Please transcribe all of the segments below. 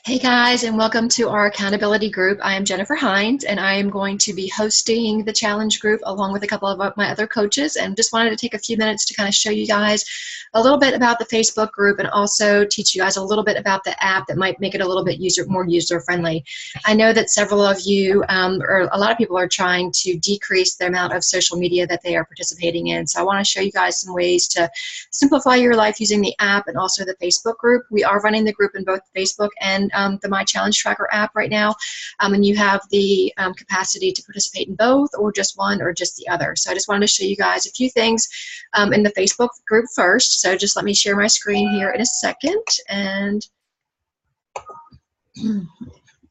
Hey guys, and welcome to our accountability group. I am Jennifer Hines, and I am going to be hosting the challenge group along with a couple of my other coaches. And just wanted to take a few minutes to kind of show you guys a little bit about the Facebook group and also teach you guys a little bit about the app that might make it a little bit more user-friendly. I know that several of you, or a lot of people, are trying to decrease the amount of social media that they are participating in. So I want to show you guys some ways to simplify your life using the app and also the Facebook group. We are running the group in both Facebook and the My Challenge Tracker app right now, and you have the capacity to participate in both or just one or just the other. So I just wanted to show you guys a few things in the Facebook group first. So just let me share my screen here in a second. And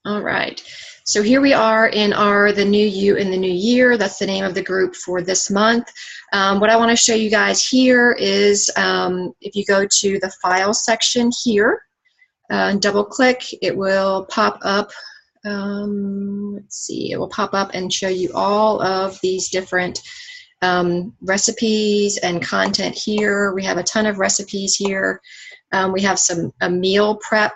all right, so here we are in the New You in the New Year. That's the name of the group for this month. What I want to show you guys here is if you go to the File section here, and double click, it will pop up. Let's see, it will pop up and show you all of these different recipes and content here. We have a ton of recipes here. We have a meal prep.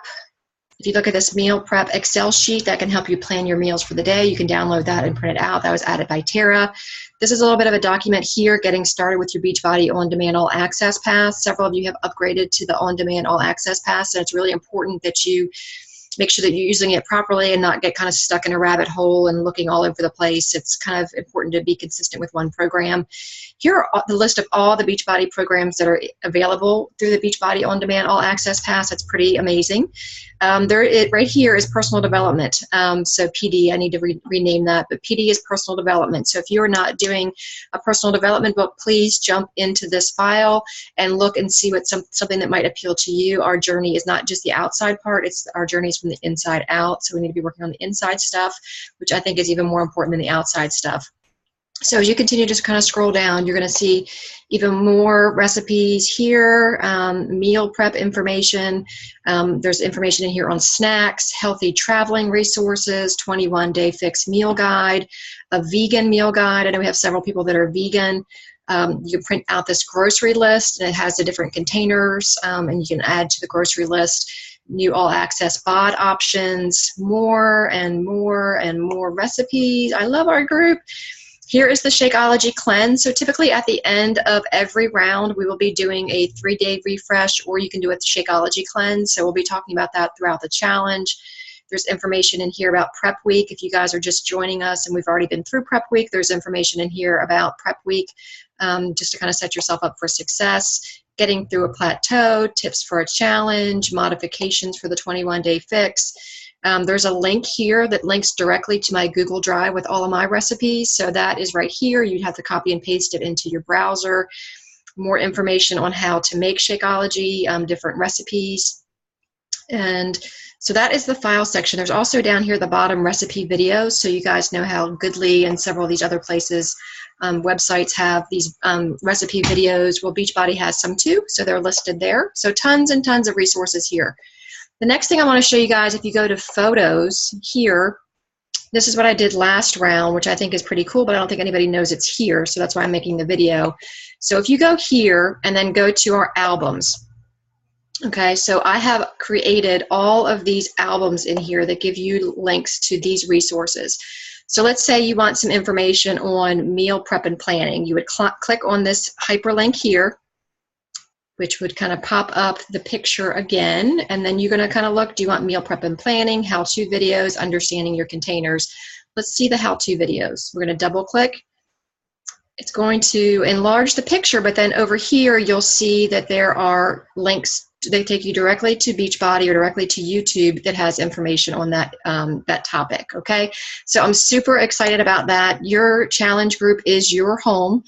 If you look at this meal prep Excel sheet that can help you plan your meals for the day, you can download that and print it out. That was added by Tara. This is a little bit of a document here, getting started with your Beachbody On-Demand All Access Pass. Several of you have upgraded to the On-Demand All Access Pass, and it's really important that you make sure that you're using it properly and not get kind of stuck in a rabbit hole and looking all over the place. It's kind of important to be consistent with one program. Here are the list of all the Beachbody programs that are available through the Beachbody On Demand All Access Pass. That's pretty amazing. Right here is personal development. So PD, I need to rename that, but PD is personal development. So if you're not doing a personal development book, please jump into this file and look and see what something that might appeal to you. Our journey is not just the outside part, it's our journeys from the inside out. So we need to be working on the inside stuff, which I think is even more important than the outside stuff. So as you continue to kind of scroll down, you're going to see even more recipes here, meal prep information. There's information in here on snacks, healthy traveling resources, 21-day fix meal guide, a vegan meal guide. I know we have several people that are vegan. You can print out this grocery list, and it has the different containers, and you can add to the grocery list new all-access bod options, more and more and more recipes. I love our group. Here is the Shakeology cleanse. So typically at the end of every round, we will be doing a 3-day refresh, or you can do a Shakeology cleanse. So we'll be talking about that throughout the challenge. There's information in here about prep week. If you guys are just joining us and we've already been through prep week, there's information in here about prep week, just to kind of set yourself up for success. Getting through a plateau, tips for a challenge, modifications for the 21-day fix. There's a link here that links directly to my Google Drive with all of my recipes. So that is right here. You'd have to copy and paste it into your browser. More information on how to make Shakeology, different recipes. And so that is the file section. There's also down here at the bottom recipe videos, so you guys know how Goodly and several of these other places, websites have these recipe videos. Well, Beachbody has some too, so they're listed there. So tons and tons of resources here. The next thing I want to show you guys, if you go to photos here, this is what I did last round, which I think is pretty cool, but I don't think anybody knows it's here, so that's why I'm making the video. So if you go here and then go to our albums, okay, so I have created all of these albums in here that give you links to these resources. So let's say you want some information on meal prep and planning. You would click on this hyperlink here, which would kind of pop up the picture again, and then you're going to kind of look, do you want meal prep and planning, how-to videos, understanding your containers. Let's see the how-to videos. We're going to double click. It's going to enlarge the picture, but then over here you'll see that there are links. They take you directly to Beachbody or directly to YouTube that has information on that, that topic, okay? So I'm super excited about that. Your challenge group is your home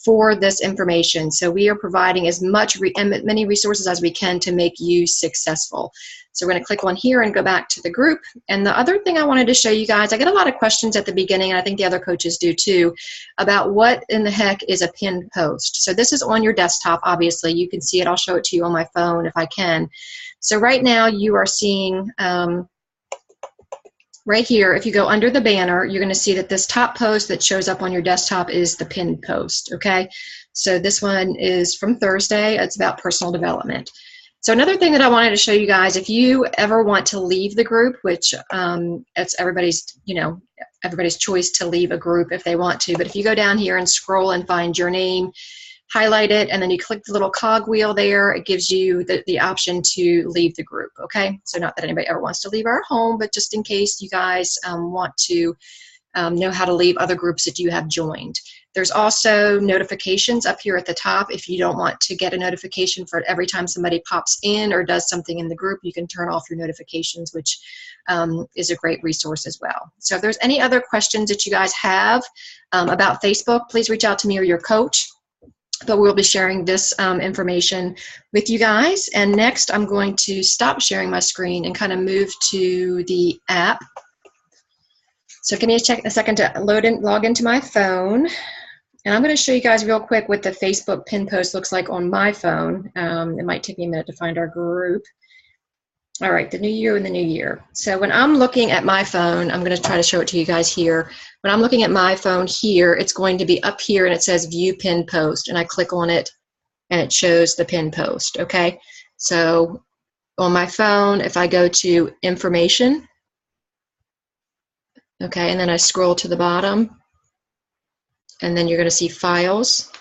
for this information. So we are providing as many resources as we can to make you successful. So we're going to click on here and go back to the group. And the other thing I wanted to show you guys, I get a lot of questions at the beginning, and I think the other coaches do too, about what in the heck is a pinned post. So this is on your desktop, obviously. You can see it. I'll show it to you on my phone if I can. So right now you are seeing right here, if you go under the banner, you're going to see that this top post that shows up on your desktop is the pinned post, okay? So this one is from Thursday. It's about personal development. So another thing that I wanted to show you guys, if you ever want to leave the group, which it's everybody's, everybody's choice to leave a group if they want to, but if you go down here and scroll and find your name, highlight it, and then you click the little cog wheel there, it gives you the option to leave the group, okay? So not that anybody ever wants to leave our home, but just in case you guys want to know how to leave other groups that you have joined. There's also notifications up here at the top. If you don't want to get a notification for every time somebody pops in or does something in the group, you can turn off your notifications, which is a great resource as well. So if there's any other questions that you guys have about Facebook, please reach out to me or your coach. But we'll be sharing this information with you guys. And next, I'm going to stop sharing my screen and kind of move to the app. So give me a second to log into my phone. And I'm going to show you guys real quick what the Facebook pin post looks like on my phone. It might take me a minute to find our group. All right, the new year and the new year. So when I'm looking at my phone, I'm going to try to show it to you guys here. When I'm looking at my phone here, it's going to be up here and it says view pin post. And I click on it and it shows the pin post, okay? So on my phone, if I go to information, okay, and then I scroll to the bottom, and then you're going to see files,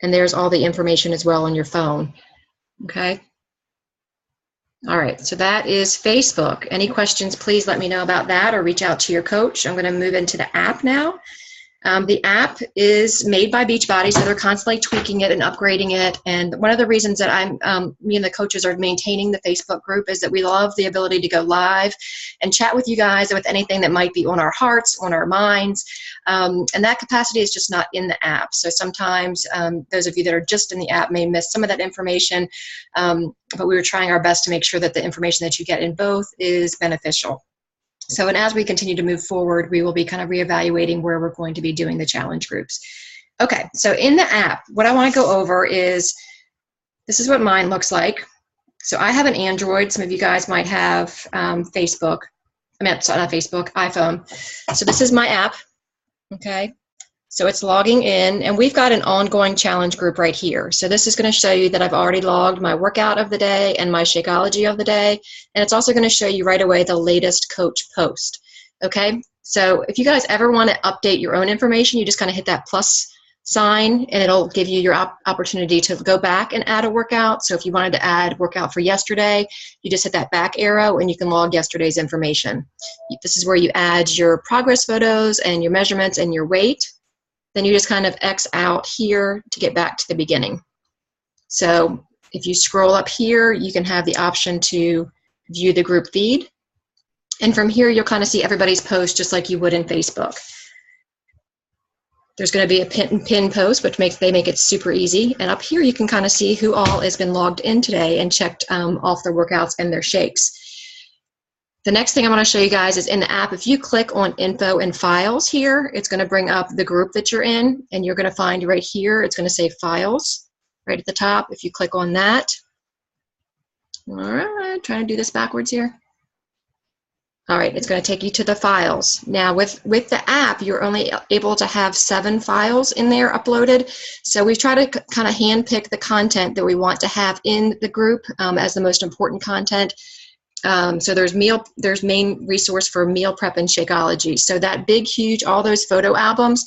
and there's all the information as well on your phone, okay? All right, so that is Facebook. Any questions, please let me know about that or reach out to your coach. I'm going to move into the app now. The app is made by Beachbody, so they're constantly tweaking it and upgrading it. And one of the reasons that me and the coaches are maintaining the Facebook group is that we love the ability to go live and chat with you guys with anything that might be on our hearts, on our minds. And that capacity is just not in the app. So sometimes those of you that are just in the app may miss some of that information, but we were trying our best to make sure that the information that you get in both is beneficial. So, and as we continue to move forward, we will be kind of reevaluating where we're going to be doing the challenge groups. Okay, so in the app, what I want to go over is, this is what mine looks like. So I have an Android. Some of you guys might have Facebook. I meant, sorry, not Facebook, iPhone. So this is my app, okay? So it's logging in, and we've got an ongoing challenge group right here. So this is going to show you that I've already logged my workout of the day and my Shakeology of the day, and it's also going to show you right away the latest coach post, okay? So if you guys ever want to update your own information, you just kind of hit that plus sign, and it'll give you your opportunity to go back and add a workout. So if you wanted to add workout for yesterday, you just hit that back arrow, and you can log yesterday's information. This is where you add your progress photos and your measurements and your weight. Then you just kind of X out here to get back to the beginning. So if you scroll up here, you can have the option to view the group feed. And from here, you'll kind of see everybody's post just like you would in Facebook. There's going to be a pin post, which they make it super easy. And up here, you can kind of see who all has been logged in today and checked off their workouts and their shakes. The next thing I want to show you guys is in the app, if you click on info and files here, it's going to bring up the group that you're in, and you're going to find right here, it's going to say files right at the top. If you click on that, all right, trying to do this backwards here. All right, it's going to take you to the files. Now with the app, you're only able to have 7 files in there uploaded. So we've tried to kind of handpick the content that we want to have in the group as the most important content. So there's main resource for meal prep and Shakeology. So that big, huge, all those photo albums,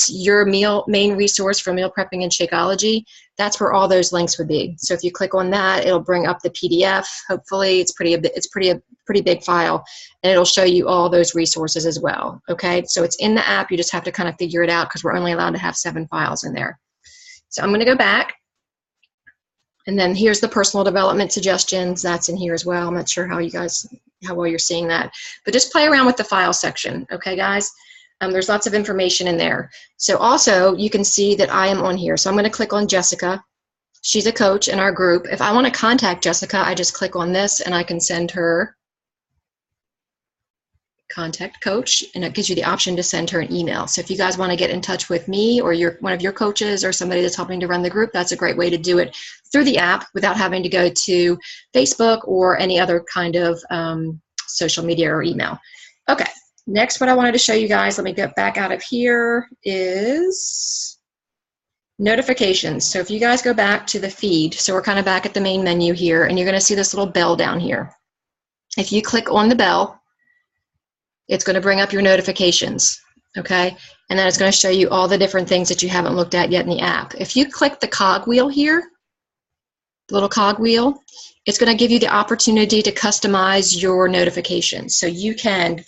your main resource for meal prepping and Shakeology, that's where all those links would be. So if you click on that, it'll bring up the PDF. Hopefully it's a pretty big file, and it'll show you all those resources as well. Okay, so it's in the app. You just have to kind of figure it out because we're only allowed to have 7 files in there. So I'm going to go back. And then here's the personal development suggestions. That's in here as well. I'm not sure how well you're seeing that. But just play around with the file section, okay, guys? There's lots of information in there. So also, you can see that I am on here. So I'm going to click on Jessica. She's a coach in our group. If I want to contact Jessica, I just click on this, and I can send her contact coach, and it gives you the option to send her an email. So if you guys want to get in touch with me or one of your coaches or somebody that's helping to run the group, that's a great way to do it through the app without having to go to Facebook or any other kind of social media or email. Okay, next what I wanted to show you guys, let me get back out of here, is Notifications. So if you guys go back to the feed, so we're kind of back at the main menu here, and you're going to see this little bell down here. If you click on the bell, it's going to bring up your notifications, okay? And then it's going to show you all the different things that you haven't looked at yet in the app. If you click the cog wheel here, the little cog wheel, it's going to give you the opportunity to customize your notifications. So you can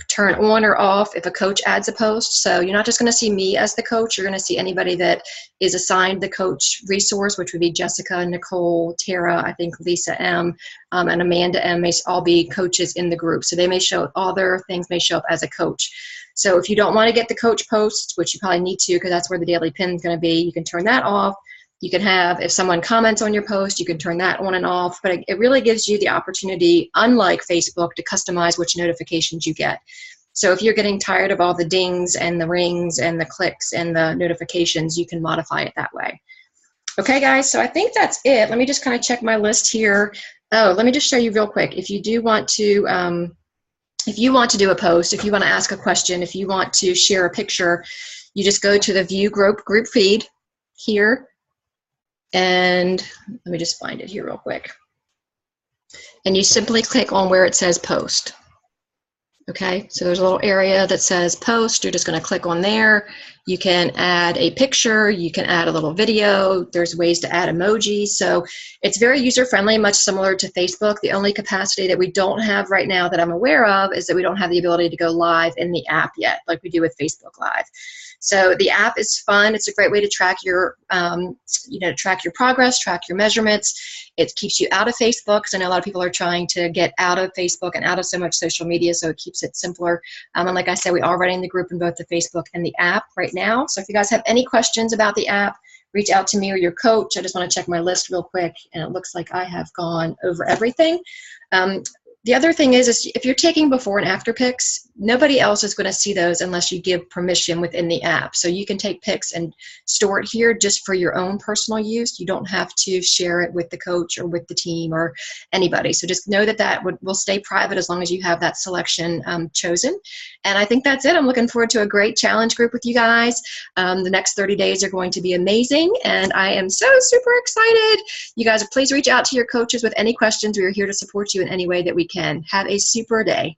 turn on or off if a coach adds a post. So you're not just going to see me as the coach, you're going to see anybody that is assigned the coach resource, which would be Jessica, Nicole, Tara, I think Lisa M, and Amanda M may all be coaches in the group. So they may show, all their things may show up as a coach. So if you don't want to get the coach posts, which you probably need to because that's where the daily pin is going to be, you can turn that off. You can have, if someone comments on your post, you can turn that on and off, but it really gives you the opportunity, unlike Facebook, to customize which notifications you get. So if you're getting tired of all the dings and the rings and the clicks and the notifications, you can modify it that way. Okay, guys, so I think that's it. Let me just kind of check my list here. Oh, let me just show you real quick. If you do want to, if you want to do a post, if you want to ask a question, if you want to share a picture, you just go to the View Group feed here. And let me just find it here real quick. And you simply click on where it says post. Okay, so there's a little area that says post. You're just going to click on there. You can add a picture. You can add a little video. There's ways to add emojis. So it's very user-friendly, much similar to Facebook. The only capacity that we don't have right now that I'm aware of is that we don't have the ability to go live in the app yet, like we do with Facebook Live. So the app is fun. It's a great way to track your, track your progress, track your measurements. It keeps you out of Facebook, because I know a lot of people are trying to get out of Facebook and out of so much social media, so it keeps it simpler. And like I said, we are running the group in both the Facebook and the app right now. So if you guys have any questions about the app, reach out to me or your coach. I just want to check my list real quick, and it looks like I have gone over everything. The other thing is if you're taking before and after pics, nobody else is going to see those unless you give permission within the app. So you can take pics and store it here just for your own personal use. You don't have to share it with the coach or with the team or anybody. So just know that that will stay private as long as you have that selection chosen. And I think that's it. I'm looking forward to a great challenge group with you guys. The next 30 days are going to be amazing, and I am so super excited. You guys, please reach out to your coaches with any questions. We are here to support you in any way that we can. Have a super day.